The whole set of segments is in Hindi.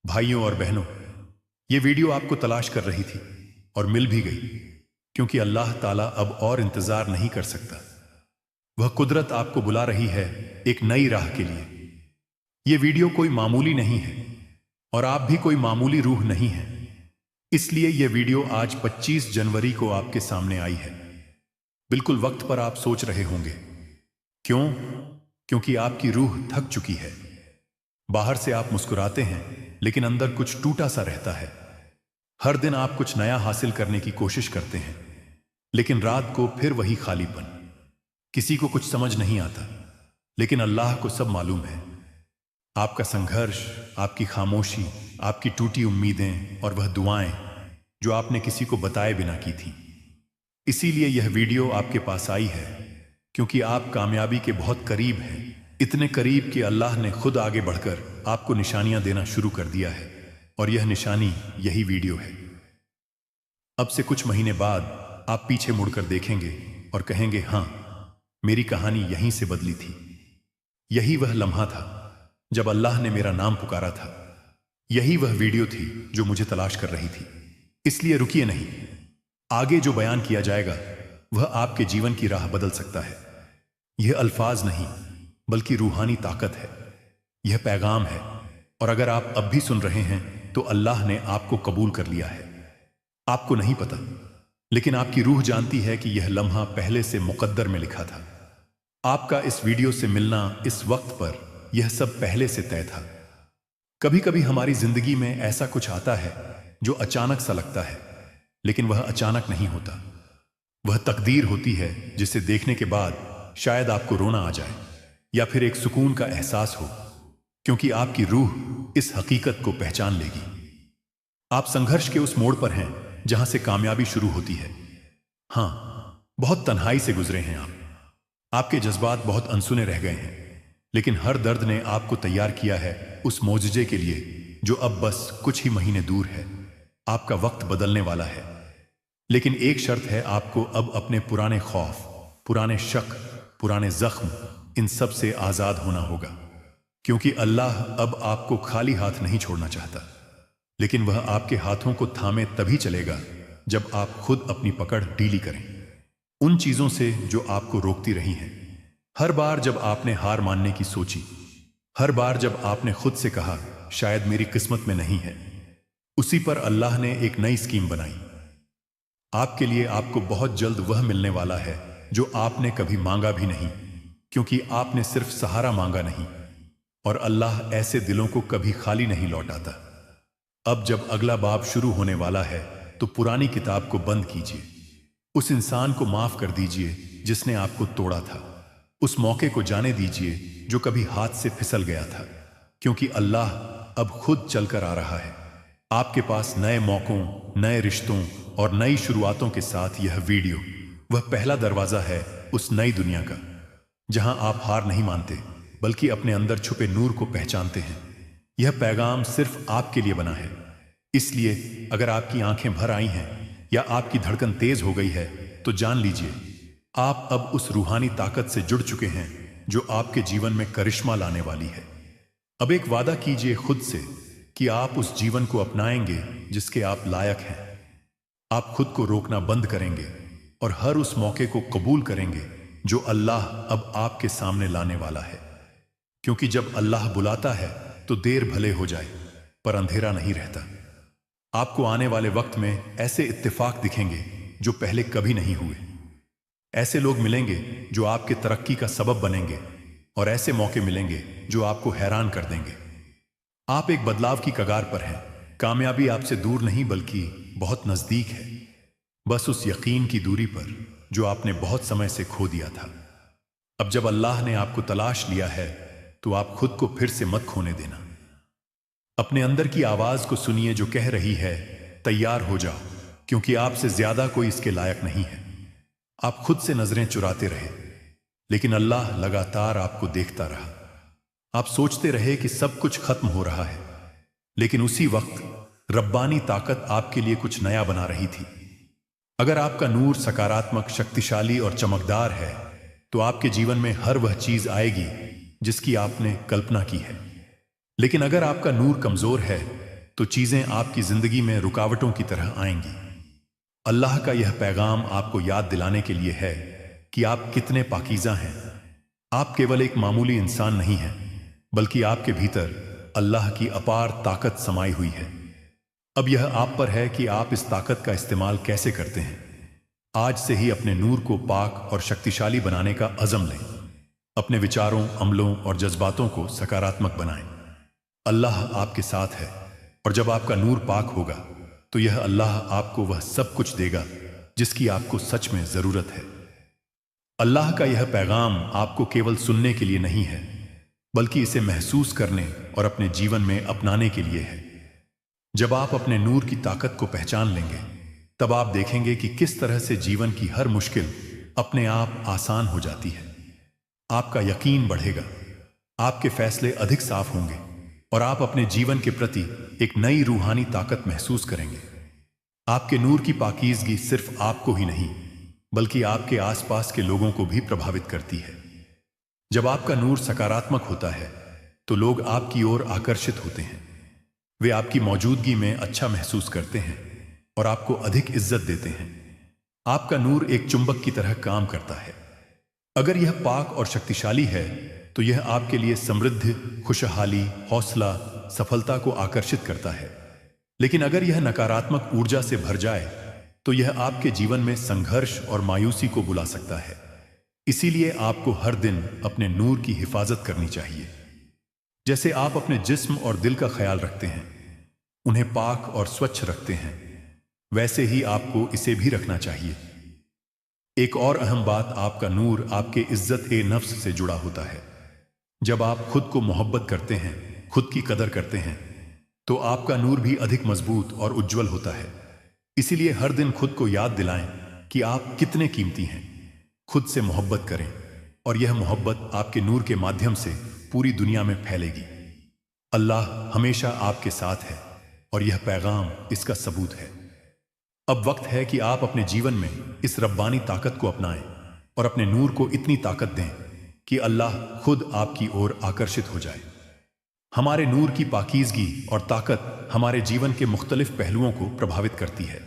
भाइयों और बहनों, ये वीडियो आपको तलाश कर रही थी और मिल भी गई, क्योंकि अल्लाह ताला अब और इंतजार नहीं कर सकता। वह कुदरत आपको बुला रही है एक नई राह के लिए। यह वीडियो कोई मामूली नहीं है और आप भी कोई मामूली रूह नहीं है। इसलिए यह वीडियो आज 25 जनवरी को आपके सामने आई है। बिल्कुल वक्त पर आप सोच रहे होंगे, क्यों? क्योंकि आपकी रूह थक चुकी है। बाहर से आप मुस्कुराते हैं, लेकिन अंदर कुछ टूटा सा रहता है। हर दिन आप कुछ नया हासिल करने की कोशिश करते हैं, लेकिन रात को फिर वही खालीपन। किसी को कुछ समझ नहीं आता, लेकिन अल्लाह को सब मालूम है। आपका संघर्ष, आपकी खामोशी, आपकी टूटी उम्मीदें और वह दुआएं जो आपने किसी को बताए बिना की थी। इसीलिए यह वीडियो आपके पास आई है, क्योंकि आप कामयाबी के बहुत करीब हैं। इतने करीब कि अल्लाह ने खुद आगे बढ़कर आपको निशानियां देना शुरू कर दिया है, और यह निशानी यही वीडियो है। अब से कुछ महीने बाद आप पीछे मुड़कर देखेंगे और कहेंगे, हां, मेरी कहानी यहीं से बदली थी। यही वह लम्हा था जब अल्लाह ने मेरा नाम पुकारा था। यही वह वीडियो थी जो मुझे तलाश कर रही थी। इसलिए रुकिए नहीं। आगे जो बयान किया जाएगा वह आपके जीवन की राह बदल सकता है। यह अल्फाज नहीं, बल्कि रूहानी ताकत है। यह पैगाम है, और अगर आप अब भी सुन रहे हैं तो अल्लाह ने आपको कबूल कर लिया है। आपको नहीं पता, लेकिन आपकी रूह जानती है कि यह लम्हा पहले से मुकद्दर में लिखा था। आपका इस वीडियो से मिलना इस वक्त पर, यह सब पहले से तय था। कभी कभी हमारी जिंदगी में ऐसा कुछ आता है जो अचानक सा लगता है, लेकिन वह अचानक नहीं होता। वह तकदीर होती है जिसे देखने के बाद शायद आपको रोना आ जाए, या फिर एक सुकून का एहसास हो, क्योंकि आपकी रूह इस हकीकत को पहचान लेगी। आप संघर्ष के उस मोड़ पर हैं जहां से कामयाबी शुरू होती है। हां, बहुत तन्हाई से गुजरे हैं आप। आपके जज्बात बहुत अनसुने रह गए हैं, लेकिन हर दर्द ने आपको तैयार किया है उस मौजज़े के लिए जो अब बस कुछ ही महीने दूर है। आपका वक्त बदलने वाला है, लेकिन एक शर्त है, आपको अब अपने पुराने खौफ, पुराने शक, पुराने जख्म, इन सब से आजाद होना होगा। क्योंकि अल्लाह अब आपको खाली हाथ नहीं छोड़ना चाहता, लेकिन वह आपके हाथों को थामे तभी चलेगा जब आप खुद अपनी पकड़ ढीली करें उन चीजों से जो आपको रोकती रही हैं। हर बार जब आपने हार मानने की सोची, हर बार जब आपने खुद से कहा शायद मेरी किस्मत में नहीं है, उसी पर अल्लाह ने एक नई स्कीम बनाई। आपके लिए आपको बहुत जल्द वह मिलने वाला है जो आपने कभी मांगा भी नहीं, क्योंकि आपने सिर्फ सहारा मांगा नहीं, और अल्लाह ऐसे दिलों को कभी खाली नहीं लौटाता। अब जब अगला बाब शुरू होने वाला है तो पुरानी किताब को बंद कीजिए। उस इंसान को माफ कर दीजिए जिसने आपको तोड़ा था। उस मौके को जाने दीजिए जो कभी हाथ से फिसल गया था, क्योंकि अल्लाह अब खुद चलकर आ रहा है आपके पास नए मौकों, नए रिश्तों और नई शुरुआतों के साथ। यह वीडियो वह पहला दरवाजा है उस नई दुनिया का, जहां आप हार नहीं मानते, बल्कि अपने अंदर छुपे नूर को पहचानते हैं। यह पैगाम सिर्फ आपके लिए बना है। इसलिए अगर आपकी आंखें भर आई हैं या आपकी धड़कन तेज हो गई है, तो जान लीजिए आप अब उस रूहानी ताकत से जुड़ चुके हैं जो आपके जीवन में करिश्मा लाने वाली है। अब एक वादा कीजिए खुद से कि आप उस जीवन को अपनाएंगे जिसके आप लायक हैं। आप खुद को रोकना बंद करेंगे और हर उस मौके को कबूल करेंगे जो अल्लाह अब आपके सामने लाने वाला है। क्योंकि जब अल्लाह बुलाता है तो देर भले हो जाए, पर अंधेरा नहीं रहता। आपको आने वाले वक्त में ऐसे इत्तेफाक दिखेंगे जो पहले कभी नहीं हुए। ऐसे लोग मिलेंगे जो आपके तरक्की का सबब बनेंगे, और ऐसे मौके मिलेंगे जो आपको हैरान कर देंगे। आप एक बदलाव की कगार पर हैं। कामयाबी आपसे दूर नहीं, बल्कि बहुत नजदीक है, बस उस यकीन की दूरी पर जो आपने बहुत समय से खो दिया था। अब जब अल्लाह ने आपको तलाश लिया है तो आप खुद को फिर से मत खोने देना। अपने अंदर की आवाज को सुनिए जो कह रही है, तैयार हो जाओ, क्योंकि आपसे ज्यादा कोई इसके लायक नहीं है। आप खुद से नजरें चुराते रहे, लेकिन अल्लाह लगातार आपको देखता रहा। आप सोचते रहे कि सब कुछ खत्म हो रहा है, लेकिन उसी वक्त रब्बानी ताकत आपके लिए कुछ नया बना रही थी। अगर आपका नूर सकारात्मक, शक्तिशाली और चमकदार है, तो आपके जीवन में हर वह चीज आएगी जिसकी आपने कल्पना की है। लेकिन अगर आपका नूर कमजोर है, तो चीजें आपकी जिंदगी में रुकावटों की तरह आएंगी। अल्लाह का यह पैगाम आपको याद दिलाने के लिए है कि आप कितने पाकीज़ा हैं। आप केवल एक मामूली इंसान नहीं हैं, बल्कि आपके भीतर अल्लाह की अपार ताकत समाई हुई है। अब यह आप पर है कि आप इस ताकत का इस्तेमाल कैसे करते हैं। आज से ही अपने नूर को पाक और शक्तिशाली बनाने का अज़म लें। अपने विचारों, अमलों और जज्बातों को सकारात्मक बनाएं। अल्लाह आपके साथ है, और जब आपका नूर पाक होगा तो यह अल्लाह आपको वह सब कुछ देगा जिसकी आपको सच में जरूरत है। अल्लाह का यह पैगाम आपको केवल सुनने के लिए नहीं है, बल्कि इसे महसूस करने और अपने जीवन में अपनाने के लिए है। जब आप अपने नूर की ताकत को पहचान लेंगे, तब आप देखेंगे कि किस तरह से जीवन की हर मुश्किल अपने आप आसान हो जाती है। आपका यकीन बढ़ेगा, आपके फैसले अधिक साफ होंगे और आप अपने जीवन के प्रति एक नई रूहानी ताकत महसूस करेंगे। आपके नूर की पाकीज़गी सिर्फ आपको ही नहीं, बल्कि आपके आसपास के लोगों को भी प्रभावित करती है। जब आपका नूर सकारात्मक होता है तो लोग आपकी ओर आकर्षित होते हैं। वे आपकी मौजूदगी में अच्छा महसूस करते हैं और आपको अधिक इज्जत देते हैं। आपका नूर एक चुंबक की तरह काम करता है। अगर यह पाक और शक्तिशाली है तो यह आपके लिए समृद्धि, खुशहाली, हौसला, सफलता को आकर्षित करता है। लेकिन अगर यह नकारात्मक ऊर्जा से भर जाए तो यह आपके जीवन में संघर्ष और मायूसी को बुला सकता है। इसीलिए आपको हर दिन अपने नूर की हिफाजत करनी चाहिए। जैसे आप अपने जिस्म और दिल का ख्याल रखते हैं, उन्हें पाक और स्वच्छ रखते हैं, वैसे ही आपको इसे भी रखना चाहिए। एक और अहम बात, आपका नूर आपके इज्जत-ए-नफ्स से जुड़ा होता है। जब आप खुद को मोहब्बत करते हैं, खुद की कदर करते हैं, तो आपका नूर भी अधिक मजबूत और उज्जवल होता है। इसीलिए हर दिन खुद को याद दिलाएं कि आप कितने कीमती हैं। खुद से मोहब्बत करें और यह मोहब्बत आपके नूर के माध्यम से पूरी दुनिया में फैलेगी। अल्लाह हमेशा आपके साथ है और यह पैगाम इसका सबूत है। अब वक्त है कि आप अपने जीवन में इस रब्बानी ताकत को अपनाएं और अपने नूर को इतनी ताकत दें कि अल्लाह खुद आपकी ओर आकर्षित हो जाए। हमारे नूर की पाकीज़गी और ताकत हमारे जीवन के मुख्तलिफ पहलुओं को प्रभावित करती है।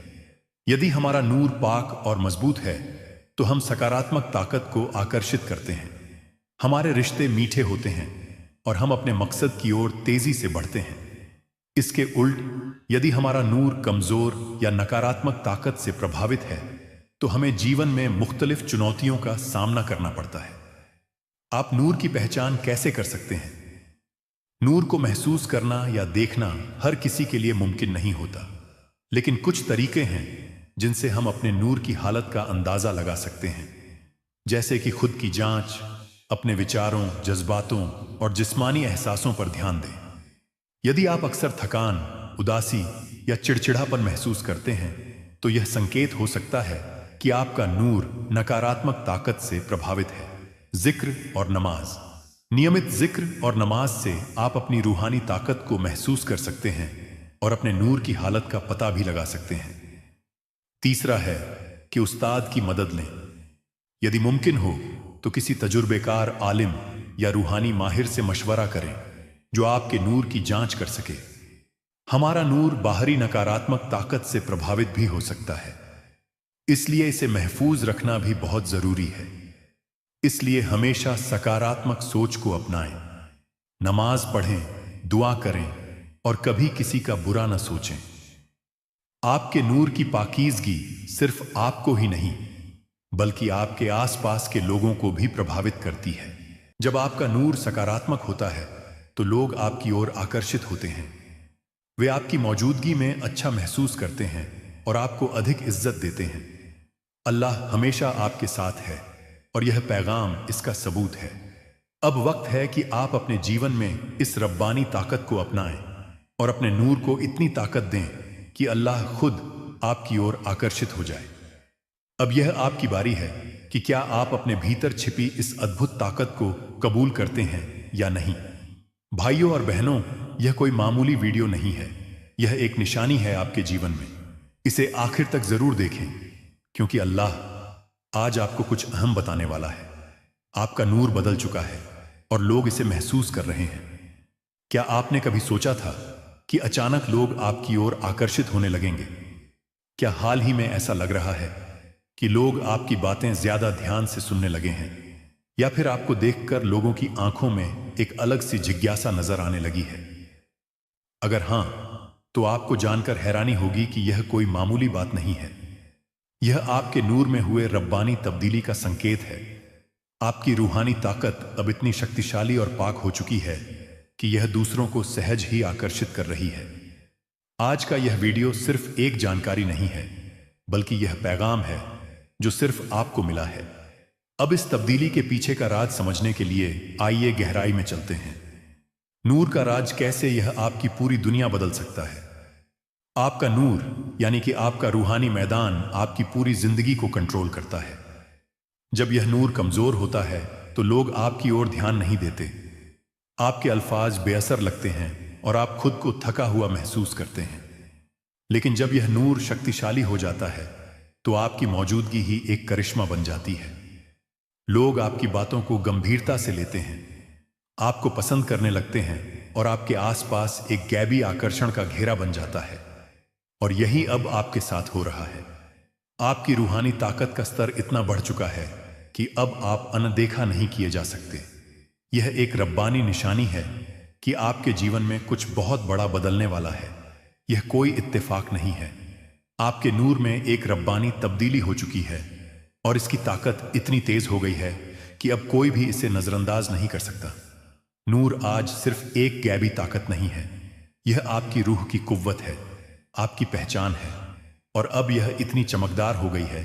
यदि हमारा नूर पाक और मजबूत है तो हम सकारात्मक ताकत को आकर्षित करते हैं। हमारे रिश्ते मीठे होते हैं और हम अपने मकसद की ओर तेजी से बढ़ते हैं। इसके उल्ट, यदि हमारा नूर कमजोर या नकारात्मक ताकत से प्रभावित है तो हमें जीवन में मुख्तलिफ चुनौतियों का सामना करना पड़ता है। आप नूर की पहचान कैसे कर सकते हैं? नूर को महसूस करना या देखना हर किसी के लिए मुमकिन नहीं होता, लेकिन कुछ तरीके हैं जिनसे हम अपने नूर की हालत का अंदाजा लगा सकते हैं। जैसे कि खुद की जांच, अपने विचारों, जज्बातों और जिस्मानी एहसासों पर ध्यान दें। यदि आप अक्सर थकान, उदासी या चिड़चिड़ापन महसूस करते हैं तो यह संकेत हो सकता है कि आपका नूर नकारात्मक ताकत से प्रभावित है। जिक्र और नमाज। नियमित जिक्र और नमाज से आप अपनी रूहानी ताकत को महसूस कर सकते हैं और अपने नूर की हालत का पता भी लगा सकते हैं। तीसरा है कि उस्ताद की मदद लें। यदि मुमकिन हो तो किसी तजुर्बेकार आलिम या रूहानी माहिर से मशवरा करें जो आपके नूर की जांच कर सके। हमारा नूर बाहरी नकारात्मक ताकत से प्रभावित भी हो सकता है, इसलिए इसे महफूज रखना भी बहुत जरूरी है। इसलिए हमेशा सकारात्मक सोच को अपनाएं, नमाज पढ़ें, दुआ करें और कभी किसी का बुरा न सोचें। आपके नूर की पाकीज़गी सिर्फ आपको ही नहीं, बल्कि आपके आसपास के लोगों को भी प्रभावित करती है। जब आपका नूर सकारात्मक होता है तो लोग आपकी ओर आकर्षित होते हैं। वे आपकी मौजूदगी में अच्छा महसूस करते हैं और आपको अधिक इज्जत देते हैं। अल्लाह हमेशा आपके साथ है और यह पैगाम इसका सबूत है। अब वक्त है कि आप अपने जीवन में इस रब्बानी ताकत को अपनाएं और अपने नूर को इतनी ताकत दें कि अल्लाह खुद आपकी ओर आकर्षित हो जाए। अब यह आपकी बारी है कि क्या आप अपने भीतर छिपी इस अद्भुत ताकत को कबूल करते हैं या नहीं। भाइयों और बहनों, यह कोई मामूली वीडियो नहीं है, यह एक निशानी है आपके जीवन में। इसे आखिर तक जरूर देखें, क्योंकि अल्लाह आज आपको कुछ अहम बताने वाला है। आपका नूर बदल चुका है और लोग इसे महसूस कर रहे हैं। क्या आपने कभी सोचा था कि अचानक लोग आपकी ओर आकर्षित होने लगेंगे? क्या हाल ही में ऐसा लग रहा है कि लोग आपकी बातें ज्यादा ध्यान से सुनने लगे हैं? या फिर आपको देखकर लोगों की आंखों में एक अलग सी जिज्ञासा नजर आने लगी है? अगर हां, तो आपको जानकर हैरानी होगी कि यह कोई मामूली बात नहीं है। यह आपके नूर में हुए रब्बानी तब्दीली का संकेत है। आपकी रूहानी ताकत अब इतनी शक्तिशाली और पाक हो चुकी है कि यह दूसरों को सहज ही आकर्षित कर रही है। आज का यह वीडियो सिर्फ एक जानकारी नहीं है, बल्कि यह पैगाम है जो सिर्फ आपको मिला है। अब इस तब्दीली के पीछे का राज समझने के लिए आइए गहराई में चलते हैं। नूर का राज, कैसे यह आपकी पूरी दुनिया बदल सकता है। आपका नूर यानी कि आपका रूहानी मैदान आपकी पूरी जिंदगी को कंट्रोल करता है। जब यह नूर कमजोर होता है तो लोग आपकी ओर ध्यान नहीं देते। आपके अल्फाज बेअसर लगते हैं और आप खुद को थका हुआ महसूस करते हैं। लेकिन जब यह नूर शक्तिशाली हो जाता है तो आपकी मौजूदगी ही एक करिश्मा बन जाती है। लोग आपकी बातों को गंभीरता से लेते हैं, आपको पसंद करने लगते हैं और आपके आसपास एक गैबी आकर्षण का घेरा बन जाता है। और यही अब आपके साथ हो रहा है। आपकी रूहानी ताकत का स्तर इतना बढ़ चुका है कि अब आप अनदेखा नहीं किए जा सकते। यह एक रब्बानी निशानी है कि आपके जीवन में कुछ बहुत बड़ा बदलने वाला है। यह कोई इत्तेफाक नहीं है। आपके नूर में एक रब्बानी तब्दीली हो चुकी है और इसकी ताकत इतनी तेज हो गई है कि अब कोई भी इसे नजरअंदाज नहीं कर सकता। नूर आज सिर्फ एक गैबी ताकत नहीं है, यह आपकी रूह की कुव्वत है, आपकी पहचान है। और अब यह इतनी चमकदार हो गई है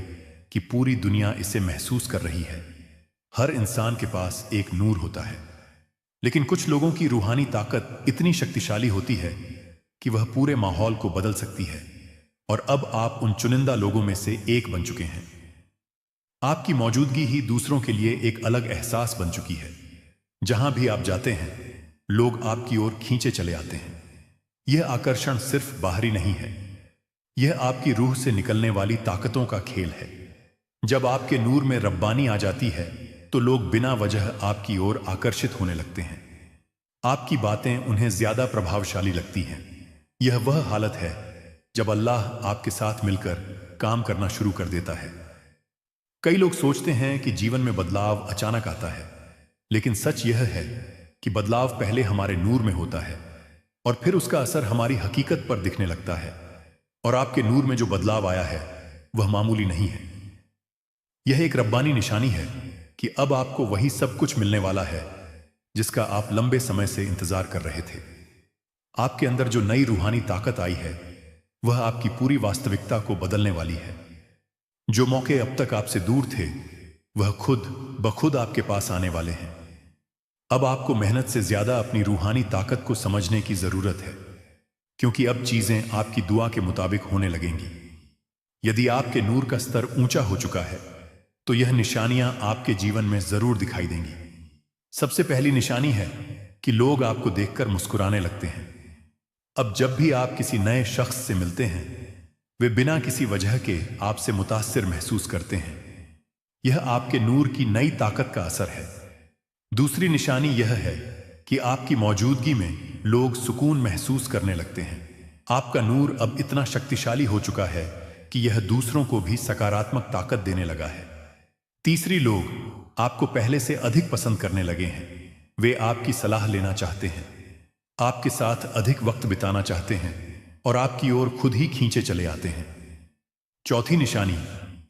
कि पूरी दुनिया इसे महसूस कर रही है। हर इंसान के पास एक नूर होता है, लेकिन कुछ लोगों की रूहानी ताकत इतनी शक्तिशाली होती है कि वह पूरे माहौल को बदल सकती है। और अब आप उन चुनिंदा लोगों में से एक बन चुके हैं। आपकी मौजूदगी ही दूसरों के लिए एक अलग एहसास बन चुकी है। जहां भी आप जाते हैं, लोग आपकी ओर खींचे चले आते हैं। यह आकर्षण सिर्फ बाहरी नहीं है, यह आपकी रूह से निकलने वाली ताकतों का खेल है। जब आपके नूर में रब्बानी आ जाती है तो लोग बिना वजह आपकी ओर आकर्षित होने लगते हैं। आपकी बातें उन्हें ज्यादा प्रभावशाली लगती हैं। यह वह हालत है जब अल्लाह आपके साथ मिलकर काम करना शुरू कर देता है। कई लोग सोचते हैं कि जीवन में बदलाव अचानक आता है, लेकिन सच यह है कि बदलाव पहले हमारे नूर में होता है और फिर उसका असर हमारी हकीकत पर दिखने लगता है। और आपके नूर में जो बदलाव आया है वह मामूली नहीं है। यह एक रब्बानी निशानी है कि अब आपको वही सब कुछ मिलने वाला है जिसका आप लंबे समय से इंतजार कर रहे थे। आपके अंदर जो नई रूहानी ताकत आई है वह आपकी पूरी वास्तविकता को बदलने वाली है। जो मौके अब तक आपसे दूर थे वह खुद ब खुद आपके पास आने वाले हैं। अब आपको मेहनत से ज्यादा अपनी रूहानी ताकत को समझने की जरूरत है, क्योंकि अब चीजें आपकी दुआ के मुताबिक होने लगेंगी। यदि आपके नूर का स्तर ऊंचा हो चुका है तो यह निशानियां आपके जीवन में जरूर दिखाई देंगी। सबसे पहली निशानी है कि लोग आपको देखकर मुस्कुराने लगते हैं। अब जब भी आप किसी नए शख्स से मिलते हैं, वे बिना किसी वजह के आपसे मुतासिर महसूस करते हैं। यह आपके नूर की नई ताकत का असर है। दूसरी निशानी यह है कि आपकी मौजूदगी में लोग सुकून महसूस करने लगते हैं। आपका नूर अब इतना शक्तिशाली हो चुका है कि यह दूसरों को भी सकारात्मक ताकत देने लगा है। तीसरी, लोग आपको पहले से अधिक पसंद करने लगे हैं। वे आपकी सलाह लेना चाहते हैं, आपके साथ अधिक वक्त बिताना चाहते हैं और आपकी ओर खुद ही खींचे चले आते हैं। चौथी निशानी,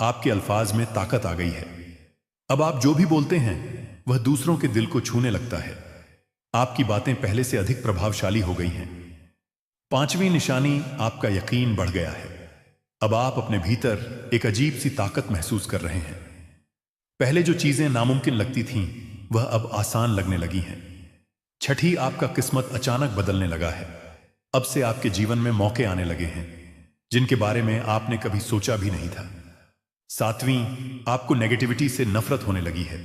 आपके अल्फाज में ताकत आ गई है। अब आप जो भी बोलते हैं वह दूसरों के दिल को छूने लगता है। आपकी बातें पहले से अधिक प्रभावशाली हो गई हैं। पांचवी निशानी, आपका यकीन बढ़ गया है। अब आप अपने भीतर एक अजीब सी ताकत महसूस कर रहे हैं। पहले जो चीजें नामुमकिन लगती थीं वह अब आसान लगने लगी हैं। छठी, आपका किस्मत अचानक बदलने लगा है। अब से आपके जीवन में मौके आने लगे हैं जिनके बारे में आपने कभी सोचा भी नहीं था। सातवीं, आपको नेगेटिविटी से नफरत होने लगी है।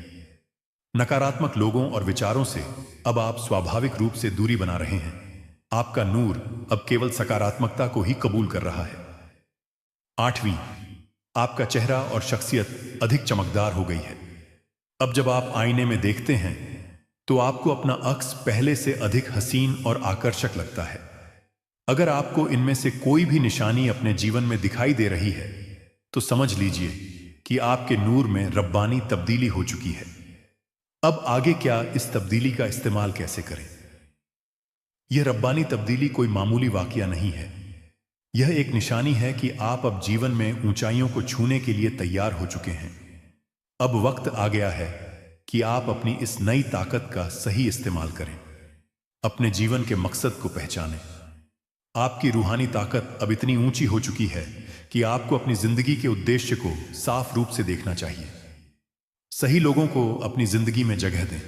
नकारात्मक लोगों और विचारों से अब आप स्वाभाविक रूप से दूरी बना रहे हैं। आपका नूर अब केवल सकारात्मकता को ही कबूल कर रहा है। आठवीं, आपका चेहरा और शख्सियत अधिक चमकदार हो गई है। अब जब आप आईने में देखते हैं तो आपको अपना अक्स पहले से अधिक हसीन और आकर्षक लगता है। अगर आपको इनमें से कोई भी निशानी अपने जीवन में दिखाई दे रही है तो समझ लीजिए कि आपके नूर में रब्बानी तब्दीली हो चुकी है। अब आगे क्या, इस तब्दीली का इस्तेमाल कैसे करें? यह रब्बानी तब्दीली कोई मामूली वाकया नहीं है। यह एक निशानी है कि आप अब जीवन में ऊंचाइयों को छूने के लिए तैयार हो चुके हैं। अब वक्त आ गया है कि आप अपनी इस नई ताकत का सही इस्तेमाल करें, अपने जीवन के मकसद को पहचानें। आपकी रूहानी ताकत अब इतनी ऊंची हो चुकी है कि आपको अपनी जिंदगी के उद्देश्य को साफ रूप से देखना चाहिए। सही लोगों को अपनी जिंदगी में जगह दें।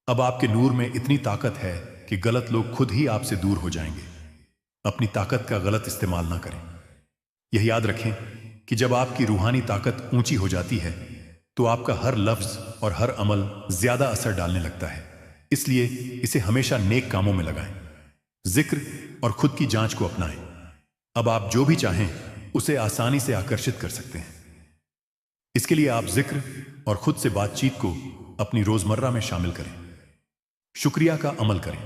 अब आपके नूर में इतनी ताकत है कि गलत लोग खुद ही आपसे दूर हो जाएंगे। अपनी ताकत का गलत इस्तेमाल ना करें। यह याद रखें कि जब आपकी रूहानी ताकत ऊंची हो जाती है तो आपका हर लफ्ज और हर अमल ज्यादा असर डालने लगता है। इसलिए इसे हमेशा नेक कामों में लगाएं, जिक्र और खुद की जांच को अपनाएं। अब आप जो भी चाहें उसे आसानी से आकर्षित कर सकते हैं। इसके लिए आप जिक्र और खुद से बातचीत को अपनी रोजमर्रा में शामिल करें। शुक्रिया का अमल करें।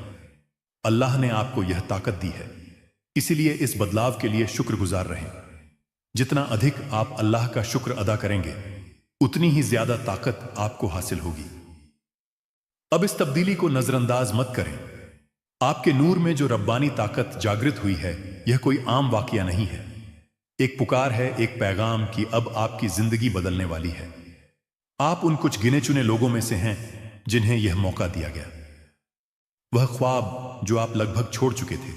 अल्लाह ने आपको यह ताकत दी है, इसीलिए इस बदलाव के लिए शुक्रगुजार रहें। जितना अधिक आप अल्लाह का शुक्र अदा करेंगे उतनी ही ज्यादा ताकत आपको हासिल होगी। अब इस तब्दीली को नजरअंदाज मत करें। आपके नूर में जो रब्बानी ताकत जागृत हुई है यह कोई आम वाकया नहीं है। एक पुकार है, एक पैगाम कि अब आपकी जिंदगी बदलने वाली है। आप उन कुछ गिने चुने लोगों में से हैं जिन्हें यह मौका दिया गया। वह ख्वाब जो आप लगभग छोड़ चुके थे,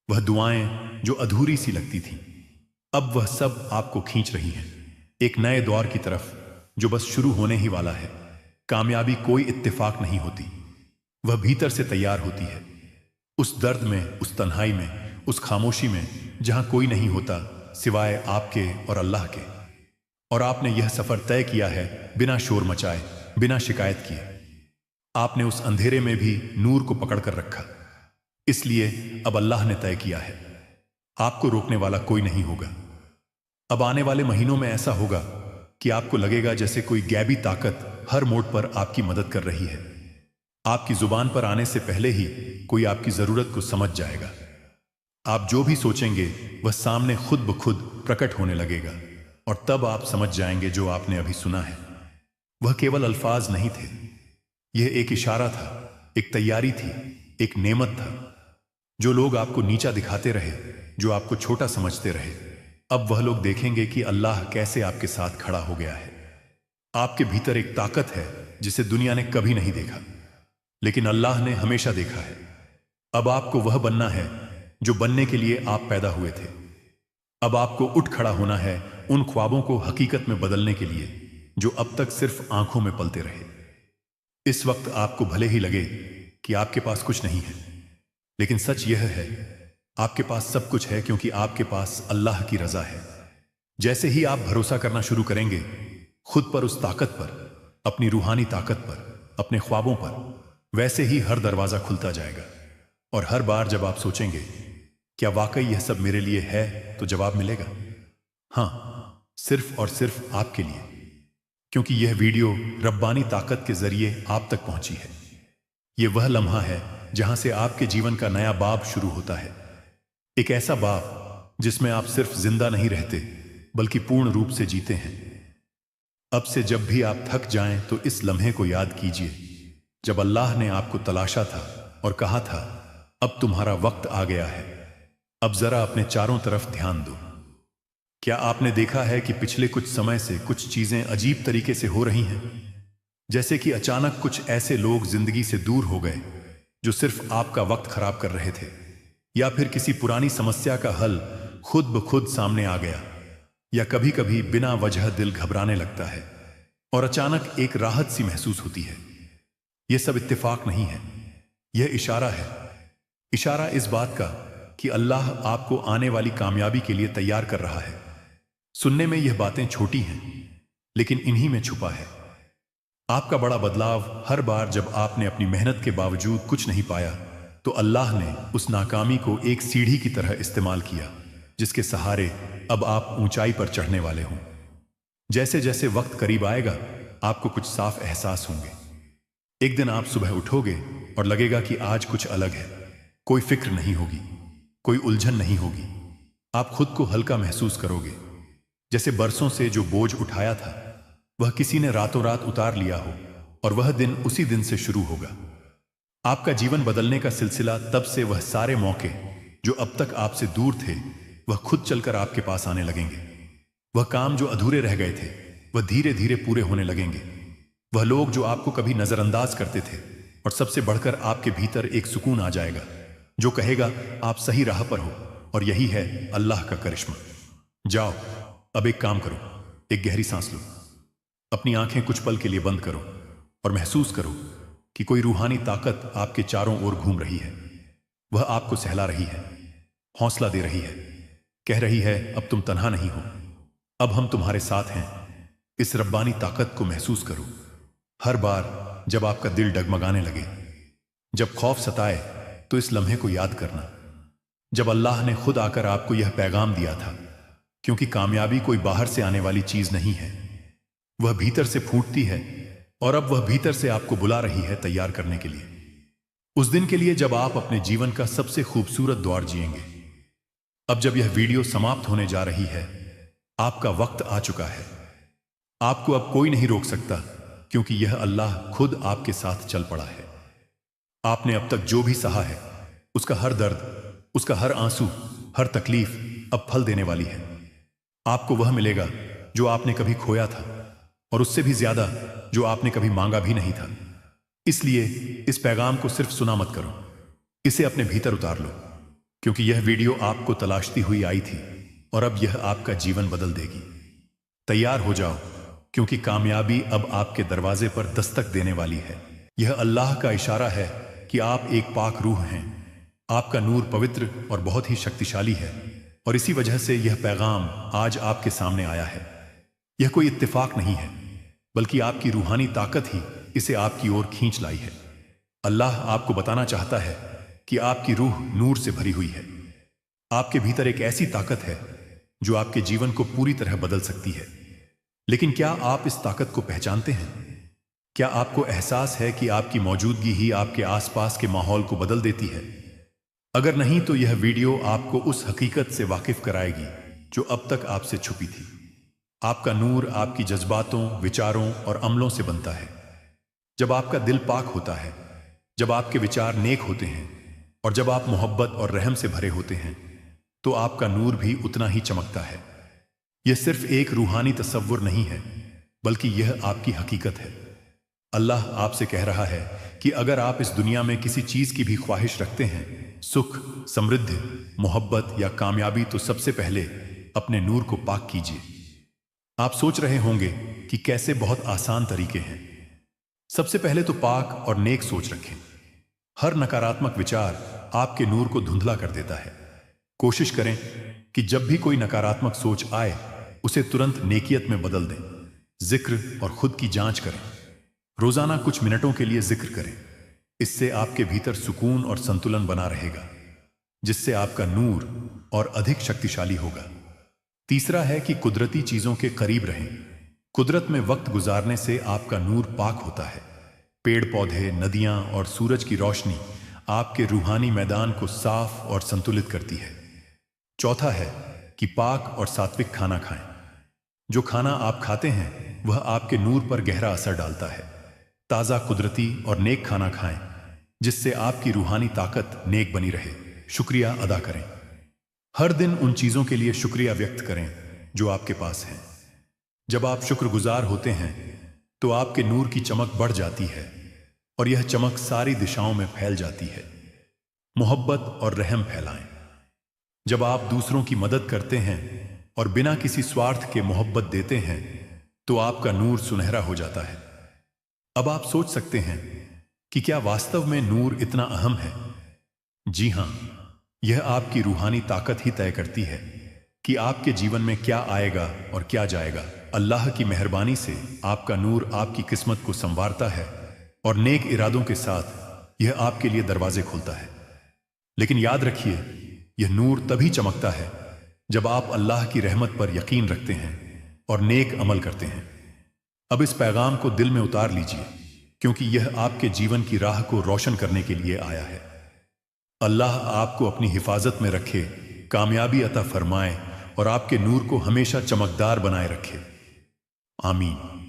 वह दुआएं जो अधूरी सी लगती थीं, अब वह सब आपको खींच रही हैं एक नए दौर की तरफ जो बस शुरू होने ही वाला है। कामयाबी कोई इत्तेफाक नहीं होती, वह भीतर से तैयार होती है। उस दर्द में, उस तन्हाई में, उस खामोशी में जहां कोई नहीं होता सिवाय आपके और अल्लाह के। और आपने यह सफर तय किया है बिना शोर मचाए, बिना शिकायत किए। आपने उस अंधेरे में भी नूर को पकड़ कर रखा। इसलिए अब अल्लाह ने तय किया है, आपको रोकने वाला कोई नहीं होगा। अब आने वाले महीनों में ऐसा होगा कि आपको लगेगा जैसे कोई गैबी ताकत हर मोड़ पर आपकी मदद कर रही है। आपकी जुबान पर आने से पहले ही कोई आपकी जरूरत को समझ जाएगा। आप जो भी सोचेंगे वह सामने खुद ब खुद प्रकट होने लगेगा और तब आप समझ जाएंगे जो आपने अभी सुना है वह केवल अल्फाज नहीं थे। यह एक इशारा था, एक तैयारी थी, एक नेमत था। जो लोग आपको नीचा दिखाते रहे, जो आपको छोटा समझते रहे, अब वह लोग देखेंगे कि अल्लाह कैसे आपके साथ खड़ा हो गया है। आपके भीतर एक ताकत है जिसे दुनिया ने कभी नहीं देखा, लेकिन अल्लाह ने हमेशा देखा है। अब आपको वह बनना है जो बनने के लिए आप पैदा हुए थे। अब आपको उठ खड़ा होना है उन ख्वाबों को हकीकत में बदलने के लिए जो अब तक सिर्फ आंखों में पलते रहे। इस वक्त आपको भले ही लगे कि आपके पास कुछ नहीं है, लेकिन सच यह है आपके पास सब कुछ है, क्योंकि आपके पास अल्लाह की रजा है। जैसे ही आप भरोसा करना शुरू करेंगे खुद पर, उस ताकत पर, अपनी रूहानी ताकत पर, अपने ख्वाबों पर, वैसे ही हर दरवाजा खुलता जाएगा। और हर बार जब आप सोचेंगे क्या वाकई यह सब मेरे लिए है, तो जवाब मिलेगा हां, सिर्फ और सिर्फ आपके लिए, क्योंकि यह वीडियो रब्बानी ताकत के जरिए आप तक पहुंची है। यह वह लम्हा है जहां से आपके जीवन का नया बाब शुरू होता है। एक ऐसा बाब जिसमें आप सिर्फ जिंदा नहीं रहते बल्कि पूर्ण रूप से जीते हैं। अब से जब भी आप थक जाएं तो इस लम्हे को याद कीजिए जब अल्लाह ने आपको तलाशा था और कहा था अब तुम्हारा वक्त आ गया है, अब जरा अपने चारों तरफ ध्यान दो। क्या आपने देखा है कि पिछले कुछ समय से कुछ चीजें अजीब तरीके से हो रही हैं? जैसे कि अचानक कुछ ऐसे लोग जिंदगी से दूर हो गए जो सिर्फ आपका वक्त खराब कर रहे थे, या फिर किसी पुरानी समस्या का हल खुद ब खुद सामने आ गया, या कभी कभी बिना वजह दिल घबराने लगता है और अचानक एक राहत सी महसूस होती है। यह सब इत्तेफाक नहीं है, यह इशारा है। इशारा इस बात का कि अल्लाह आपको आने वाली कामयाबी के लिए तैयार कर रहा है। सुनने में यह बातें छोटी हैं, लेकिन इन्हीं में छुपा है आपका बड़ा बदलाव। हर बार जब आपने अपनी मेहनत के बावजूद कुछ नहीं पाया तो अल्लाह ने उस नाकामी को एक सीढ़ी की तरह इस्तेमाल किया, जिसके सहारे अब आप ऊंचाई पर चढ़ने वाले हों। जैसे जैसे वक्त करीब आएगा आपको कुछ साफ एहसास होंगे। एक दिन आप सुबह उठोगे और लगेगा कि आज कुछ अलग है। कोई फिक्र नहीं होगी, कोई उलझन नहीं होगी। आप खुद को हल्का महसूस करोगे, जैसे बरसों से जो बोझ उठाया था वह किसी ने रातों रात उतार लिया हो और वह दिन उसी दिन से शुरू होगा। आपका जीवन बदलने का सिलसिला तब से वह सारे मौके जो अब तक आपसे दूर थे वह खुद चलकर आपके पास आने लगेंगे। वह काम जो अधूरे रह गए थे वह धीरे धीरे पूरे होने लगेंगे। वह लोग जो आपको कभी नजरअंदाज करते थे, और सबसे बढ़कर आपके भीतर एक सुकून आ जाएगा जो कहेगा आप सही राह पर हो और यही है अल्लाह का करिश्मा। जाओ, अब एक काम करो, एक गहरी सांस लो, अपनी आंखें कुछ पल के लिए बंद करो और महसूस करो कि कोई रूहानी ताकत आपके चारों ओर घूम रही है। वह आपको सहला रही है, हौसला दे रही है, कह रही है अब तुम तन्हा नहीं हो, अब हम तुम्हारे साथ हैं। इस रब्बानी ताकत को महसूस करो। हर बार जब आपका दिल डगमगाने लगे, जब खौफ सताए, तो इस लम्हे को याद करना जब अल्लाह ने खुद आकर आपको यह पैगाम दिया था। क्योंकि कामयाबी कोई बाहर से आने वाली चीज नहीं है, वह भीतर से फूटती है, और अब वह भीतर से आपको बुला रही है तैयार करने के लिए, उस दिन के लिए जब आप अपने जीवन का सबसे खूबसूरत दौर जिएंगे। अब जब यह वीडियो समाप्त होने जा रही है, आपका वक्त आ चुका है। आपको अब कोई नहीं रोक सकता, क्योंकि यह अल्लाह खुद आपके साथ चल पड़ा है। आपने अब तक जो भी सहा है, उसका हर दर्द, उसका हर आंसू, हर तकलीफ अब फल देने वाली है। आपको वह मिलेगा जो आपने कभी खोया था, और उससे भी ज्यादा जो आपने कभी मांगा भी नहीं था। इसलिए इस पैगाम को सिर्फ सुना मत करो, इसे अपने भीतर उतार लो, क्योंकि यह वीडियो आपको तलाशती हुई आई थी और अब यह आपका जीवन बदल देगी। तैयार हो जाओ, क्योंकि कामयाबी अब आपके दरवाजे पर दस्तक देने वाली है। यह अल्लाह का इशारा है कि आप एक पाक रूह हैं। आपका नूर पवित्र और बहुत ही शक्तिशाली है, और इसी वजह से यह पैगाम आज आपके सामने आया है। यह कोई इत्तेफाक नहीं है, बल्कि आपकी रूहानी ताकत ही इसे आपकी ओर खींच लाई है। अल्लाह आपको बताना चाहता है कि आपकी रूह नूर से भरी हुई है। आपके भीतर एक ऐसी ताकत है जो आपके जीवन को पूरी तरह बदल सकती है। लेकिन क्या आप इस ताकत को पहचानते हैं? क्या आपको एहसास है कि आपकी मौजूदगी ही आपके आसपास के माहौल को बदल देती है? अगर नहीं, तो यह वीडियो आपको उस हकीकत से वाकिफ कराएगी जो अब तक आपसे छुपी थी। आपका नूर आपकी जज्बातों, विचारों और अमलों से बनता है। जब आपका दिल पाक होता है, जब आपके विचार नेक होते हैं, और जब आप मोहब्बत और रहम से भरे होते हैं, तो आपका नूर भी उतना ही चमकता है। यह सिर्फ एक रूहानी तसव्वुर नहीं है, बल्कि यह आपकी हकीकत है। अल्लाह आपसे कह रहा है कि अगर आप इस दुनिया में किसी चीज की भी ख्वाहिश रखते हैं, सुख, समृद्धि, मोहब्बत या कामयाबी, तो सबसे पहले अपने नूर को पाक कीजिए। आप सोच रहे होंगे कि कैसे बहुत आसान तरीके हैं। सबसे पहले तो पाक और नेक सोच रखें। हर नकारात्मक विचार आपके नूर को धुंधला कर देता है। कोशिश करें कि जब भी कोई नकारात्मक सोच आए, उसे तुरंत नेकियत में बदल दें। जिक्र और खुद की जांच करें। रोजाना कुछ मिनटों के लिए जिक्र करें। इससे आपके भीतर सुकून और संतुलन बना रहेगा, जिससे आपका नूर और अधिक शक्तिशाली होगा। तीसरा है कि कुदरती चीजों के करीब रहें। कुदरत में वक्त गुजारने से आपका नूर पाक होता है। पेड़ पौधे, नदियां और सूरज की रोशनी आपके रूहानी मैदान को साफ और संतुलित करती है। चौथा है कि पाक और सात्विक खाना खाएं। जो खाना आप खाते हैं वह आपके नूर पर गहरा असर डालता है। ताज़ा, कुदरती और नेक खाना खाएं, जिससे आपकी रूहानी ताकत नेक बनी रहे। शुक्रिया अदा करें। हर दिन उन चीज़ों के लिए शुक्रिया व्यक्त करें जो आपके पास हैं। जब आप शुक्रगुजार होते हैं तो आपके नूर की चमक बढ़ जाती है, और यह चमक सारी दिशाओं में फैल जाती है। मोहब्बत और रहम फैलाएं। जब आप दूसरों की मदद करते हैं और बिना किसी स्वार्थ के मोहब्बत देते हैं, तो आपका नूर सुनहरा हो जाता है। अब आप सोच सकते हैं कि क्या वास्तव में नूर इतना अहम है? जी हां, यह आपकी रूहानी ताकत ही तय करती है कि आपके जीवन में क्या आएगा और क्या जाएगा। अल्लाह की मेहरबानी से आपका नूर आपकी किस्मत को संवारता है, और नेक इरादों के साथ यह आपके लिए दरवाजे खोलता है। लेकिन याद रखिए, यह नूर तभी चमकता है जब आप अल्लाह की रहमत पर यकीन रखते हैं और नेक अमल करते हैं। अब इस पैगाम को दिल में उतार लीजिए, क्योंकि यह आपके जीवन की राह को रोशन करने के लिए आया है। अल्लाह आपको अपनी हिफाजत में रखे, कामयाबी अता फरमाए और आपके नूर को हमेशा चमकदार बनाए रखे। आमीन।